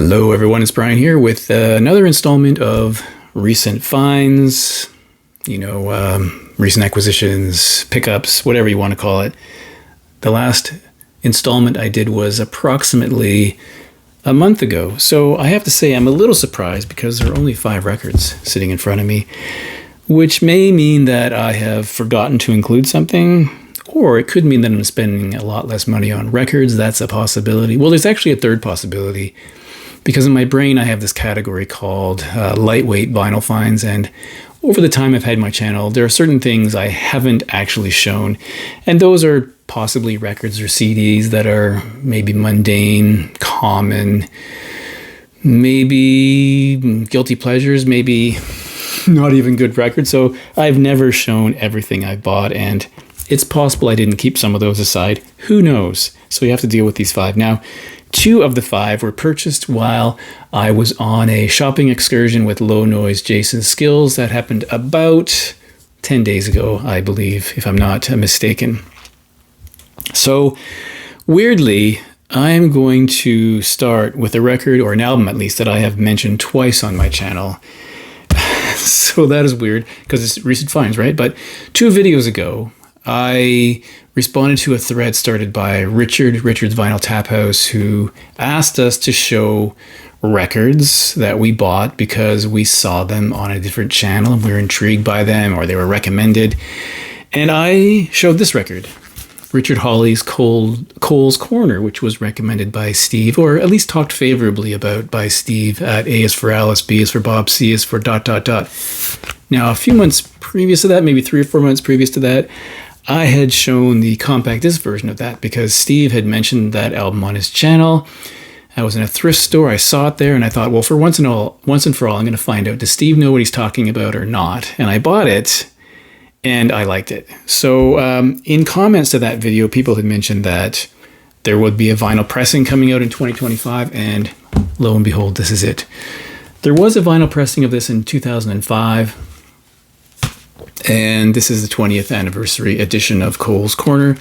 Hello everyone, it's Brian here with another installment of recent finds, recent acquisitions, pickups, whatever you want to call it. The last installment I did was approximately a month ago, so I have to say I'm a little surprised because there are only 5 records sitting in front of me, which may mean that I have forgotten to include something, or it could mean that I'm spending a lot less money on records. That's a possibility. Well, there's actually a third possibility. Because in my brain, I have this category called lightweight vinyl finds, and over the time I've had my channel, there are certain things I haven't actually shown, and those are possibly records or CDs that are maybe mundane, common, maybe guilty pleasures, maybe not even good records. So I've never shown everything I've bought, and it's possible I didn't keep some of those aside. Who knows? So you have to deal with these 5. Now, 2 of the 5 were purchased while I was on a shopping excursion with Low Noise Jason Skilz. That happened about 10 days ago, I believe, if I'm not mistaken. So, weirdly, I'm going to start with a record, or an album at least, that I have mentioned twice on my channel. So that is weird, because it's recent finds, right? But 2 videos ago, I responded to a thread started by Richard's Vinyl Tap House, who asked us to show records that we bought because we saw them on a different channel and we were intrigued by them, or they were recommended. And I showed this record, Richard Hawley's Cole's Corner, which was recommended by Steve, or at least talked favorably about by Steve at A is for Alice, B is for Bob, C is for ... Now, a few months previous to that, maybe 3 or 4 months previous to that, I had shown the compact disc version of that because Steve had mentioned that album on his channel. I was in a thrift store, I saw it there, and I thought, well, for once and for all, I'm going to find out, does Steve know what he's talking about or not? And I bought it, and I liked it. So in comments to that video, people had mentioned that there would be a vinyl pressing coming out in 2025, and lo and behold, this is it. There was a vinyl pressing of this in 2005, and this is the 20th anniversary edition of Cole's Corner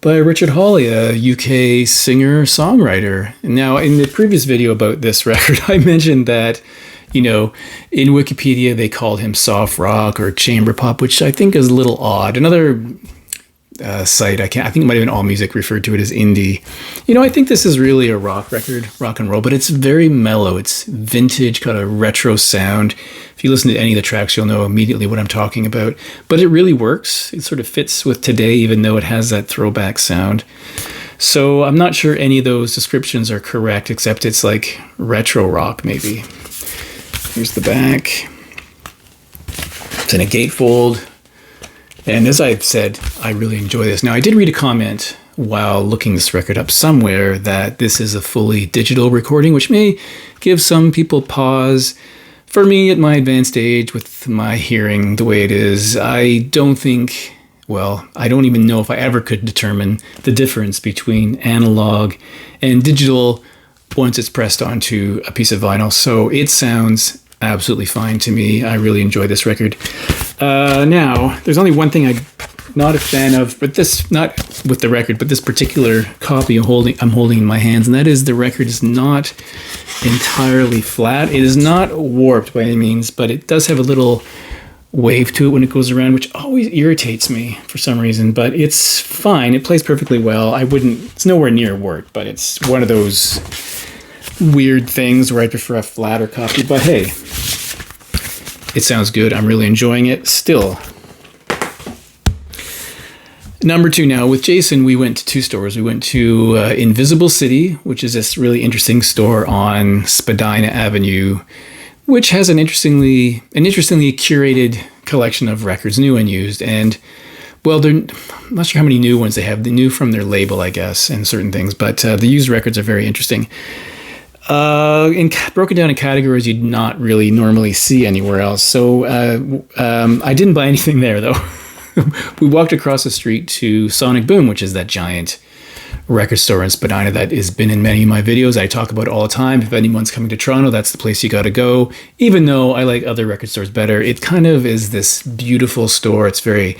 by Richard Hawley, a UK singer-songwriter. Now, in the previous video about this record, I mentioned that, in Wikipedia, they called him soft rock or chamber pop, which I think is a little odd. Another site, I think it might have been AllMusic referred to it as indie. I think this is really a rock record, rock and roll, but it's very mellow. It's vintage, got a retro sound. If you listen to any of the tracks, you'll know immediately what I'm talking about. But it really works. It sort of fits with today, even though it has that throwback sound. So I'm not sure any of those descriptions are correct, except it's like retro rock, maybe. Here's the back. It's in a gatefold. And as I've said, I really enjoy this. Now, I did read a comment while looking this record up somewhere that this is a fully digital recording, which may give some people pause. For me, at my advanced age, with my hearing the way it is, I don't even know if I ever could determine the difference between analog and digital once it's pressed onto a piece of vinyl. So it sounds absolutely fine to me. I really enjoy this record. Now, there's only one thing I'm not a fan of, but this, not with the record, but this particular copy I'm holding in my hands, and that is the record is not entirely flat. It is not warped by any means, but it does have a little wave to it when it goes around, which always irritates me for some reason, but it's fine. It plays perfectly well. It's nowhere near warped, but it's one of those weird things where I prefer a flatter copy, but hey, it sounds good. I'm really enjoying it still. Number 2 now. With Jason, we went to 2 stores. We went to Invisible City, which is this really interesting store on Spadina Avenue, which has an interestingly curated collection of records, new and used. And, well, I'm not sure how many new ones they have. The new from their label, I guess, and certain things. But the used records are very interesting. Broken down in categories you'd not really normally see anywhere else. So I didn't buy anything there, though. We walked across the street to Sonic Boom, which is that giant record store in Spadina that has been in many of my videos. I talk about it all the time. If anyone's coming to Toronto, that's the place you got to go. Even though I like other record stores better, it kind of is this beautiful store. It's very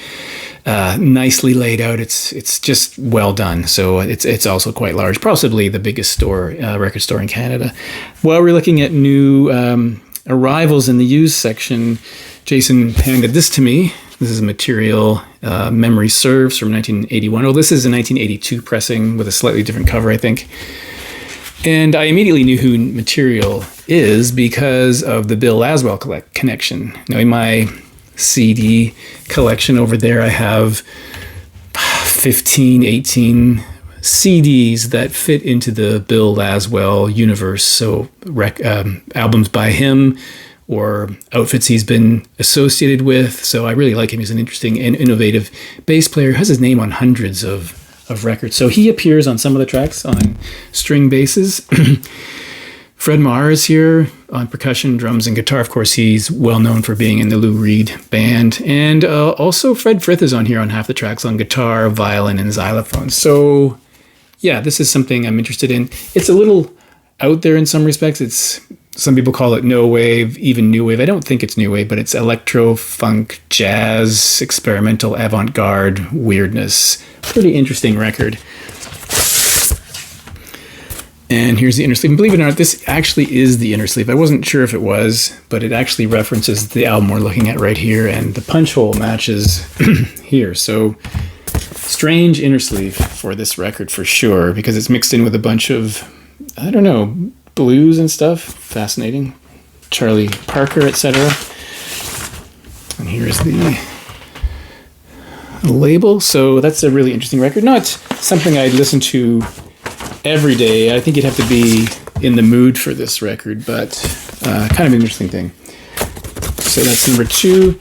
nicely laid out. It's just well done. So it's also quite large, possibly the biggest store, record store in Canada. While we're looking at new arrivals in the used section, Jason handed this to me. This is Material Memory Serves from 1981. Oh, this is a 1982 pressing with a slightly different cover, I think. And I immediately knew who Material is because of the Bill Laswell connection. Now, in my CD collection over there, I have 15, 18 CDs that fit into the Bill Laswell universe. So albums by him, or outfits he's been associated with. So I really like him. He's an interesting and innovative bass player. He has his name on hundreds of records. So he appears on some of the tracks on string basses. Fred Maher is here on percussion, drums, and guitar. Of course, he's well known for being in the Lou Reed band. And also Fred Frith is on here on half the tracks on guitar, violin, and xylophone. So yeah, this is something I'm interested in. It's a little out there in some respects. Some people call it no wave, even new wave. I don't think it's new wave, but it's electro, funk, jazz, experimental, avant-garde weirdness. Pretty interesting record. And here's the inner sleeve. And believe it or not, this actually is the inner sleeve. I wasn't sure if it was, but it actually references the album we're looking at right here, and the punch hole matches here. So strange inner sleeve for this record for sure, because it's mixed in with a bunch of, I don't know, blues and stuff. Fascinating. Charlie Parker, etc. And here's the label. So that's a really interesting record. Not something I'd listen to every day. I think you'd have to be in the mood for this record, but kind of an interesting thing. So that's number 2.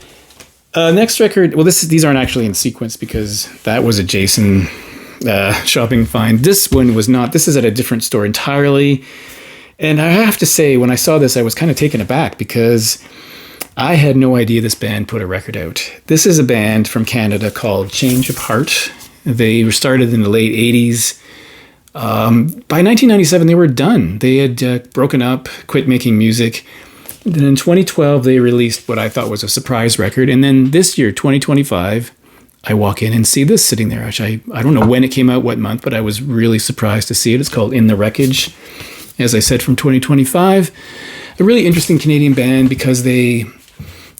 Next record, well, these aren't actually in sequence because that was a Jason shopping find. This one was not. This is at a different store entirely. And I have to say, when I saw this, I was kind of taken aback because I had no idea this band put a record out. This is a band from Canada called Change of Heart. They were started in the late 80s. By 1997, they were done. They had broken up, quit making music. Then in 2012, they released what I thought was a surprise record. And then this year, 2025, I walk in and see this sitting there. Actually, I don't know when it came out, what month, but I was really surprised to see it. It's called In the Wreckage. As I said, from 2025. A really interesting Canadian band because the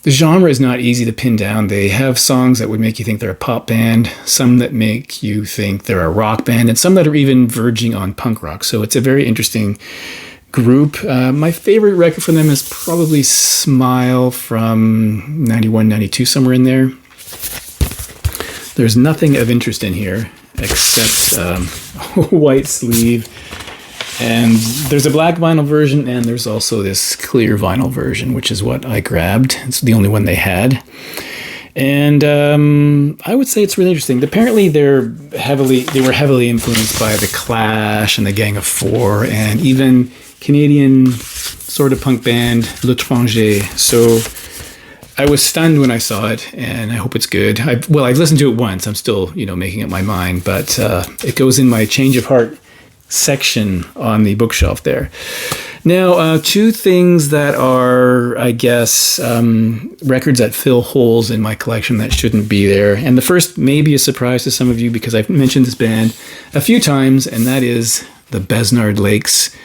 genre is not easy to pin down. They have songs that would make you think they're a pop band, some that make you think they're a rock band, and some that are even verging on punk rock. So it's a very interesting group. My favorite record from them is probably Smile from 91, 92, somewhere in there. There's nothing of interest in here except white sleeve. And there's a black vinyl version, and there's also this clear vinyl version, which is what I grabbed. It's the only one they had. And I would say it's really interesting. Apparently, they were heavily influenced by The Clash and the Gang of Four, and even Canadian sort of punk band L'Étranger. So I was stunned when I saw it, and I hope it's good. I've listened to it once. I'm still, making up my mind, but it goes in my Change of Heart section on the bookshelf there. Now, 2 things that are, I guess, records that fill holes in my collection that shouldn't be there. And the first may be a surprise to some of you because I've mentioned this band a few times, and that is the Besnard Lakes.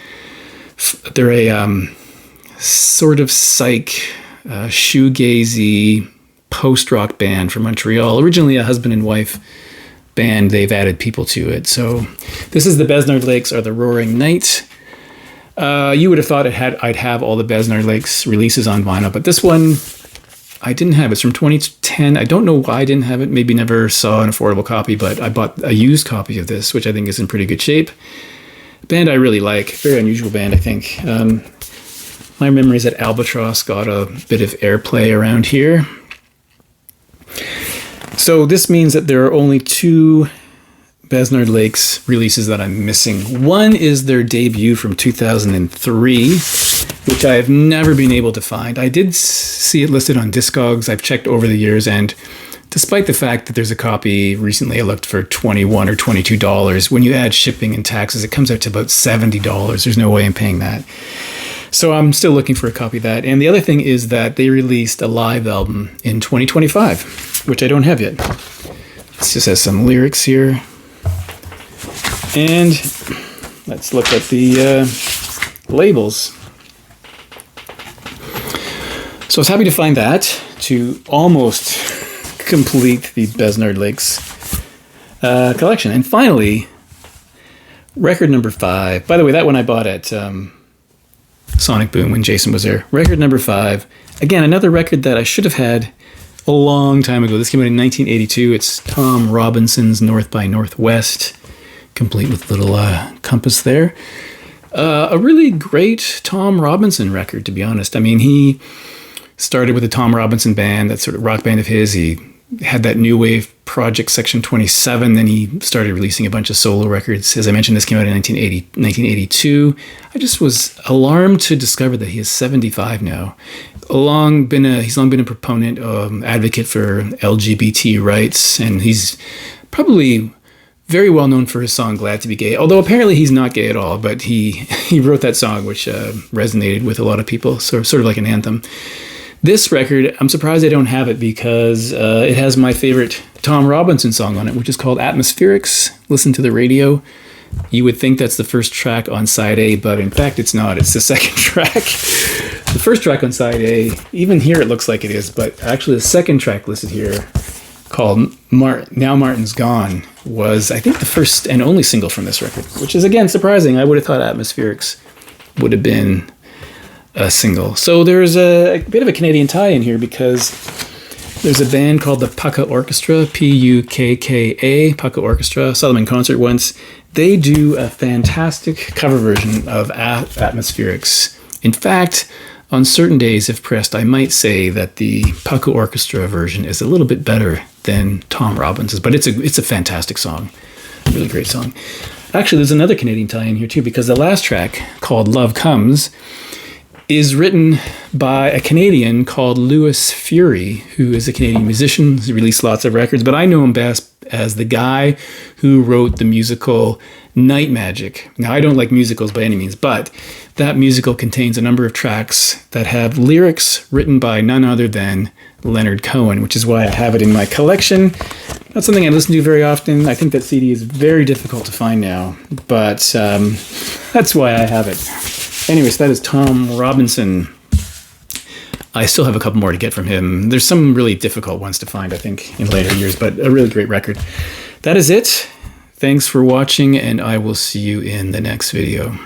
They're a sort of psych, shoegazy, post-rock band from Montreal. Originally a husband and wife band. They've added people to it. So this is the Besnard Lakes or the Roaring Night. You would have thought I'd have all the Besnard Lakes releases on vinyl, but this one I didn't have. It's from 2010. I don't know why I didn't have it. Maybe never saw an affordable copy, but I bought a used copy of this, which I think is in pretty good shape. Band I really like. Very unusual band, I think. My memory is that Albatross got a bit of airplay around here. So this means that there are only 2 Besnard Lakes releases that I'm missing. One is their debut from 2003, which I have never been able to find. I did see it listed on Discogs. I've checked over the years, and despite the fact that there's a copy recently I looked for $21 or $22. When you add shipping and taxes, it comes out to about $70. There's no way I'm paying that. So I'm still looking for a copy of that. And the other thing is that they released a live album in 2025, which I don't have yet. This just has some lyrics here. And let's look at the labels. So I was happy to find that to almost complete the Besnard Lakes collection. And finally, record number 5. By the way, that one I bought at Sonic Boom when Jason was there. Record number 5. Again, another record that I should have had a long time ago. This came out in 1982. It's Tom Robinson's North by Northwest, complete with little compass there. A really great Tom Robinson record, to be honest. I mean, he started with the Tom Robinson Band, that sort of rock band of his. He had that new wave project, Section 27. Then he started releasing a bunch of solo records. As I mentioned, this came out in 1982. I just was alarmed to discover that he is 75 now. He's long been a proponent, advocate for LGBT rights, and he's probably very well known for his song "Glad to Be Gay." Although apparently he's not gay at all, but he wrote that song, which resonated with a lot of people, sort of like an anthem. This record, I'm surprised I don't have it because it has my favorite Tom Robinson song on it, which is called Atmospherics. Listen to the radio. You would think that's the first track on side A, but in fact it's not. It's the second track. The first track on side A, even here it looks like it is, but actually the second track listed here, called Now Martin's Gone, was I think the first and only single from this record, which is again surprising. I would have thought Atmospherics would have been a single. So there's a bit of a Canadian tie in here because there's a band called the Pukka Orchestra, P-U-K-K-A, Pukka Orchestra. I saw them in concert once. They do a fantastic cover version of Atmospherics. In fact, on certain days, if pressed, I might say that the Pukka Orchestra version is a little bit better than Tom Robinson's, but it's a fantastic song. A really great song. Actually, there's another Canadian tie in here too, because the last track, called Love Comes, is written by a Canadian called Louis Fury, who is a Canadian musician. He's released lots of records, but I know him best as the guy who wrote the musical Night Magic. Now, I don't like musicals by any means, but that musical contains a number of tracks that have lyrics written by none other than Leonard Cohen, which is why I have it in my collection. Not something I listen to very often. I think that CD is very difficult to find now, but that's why I have it. Anyways, that is Tom Robinson. I still have a couple more to get from him. There's some really difficult ones to find, I think, in later years, but a really great record. That is it. Thanks for watching, and I will see you in the next video.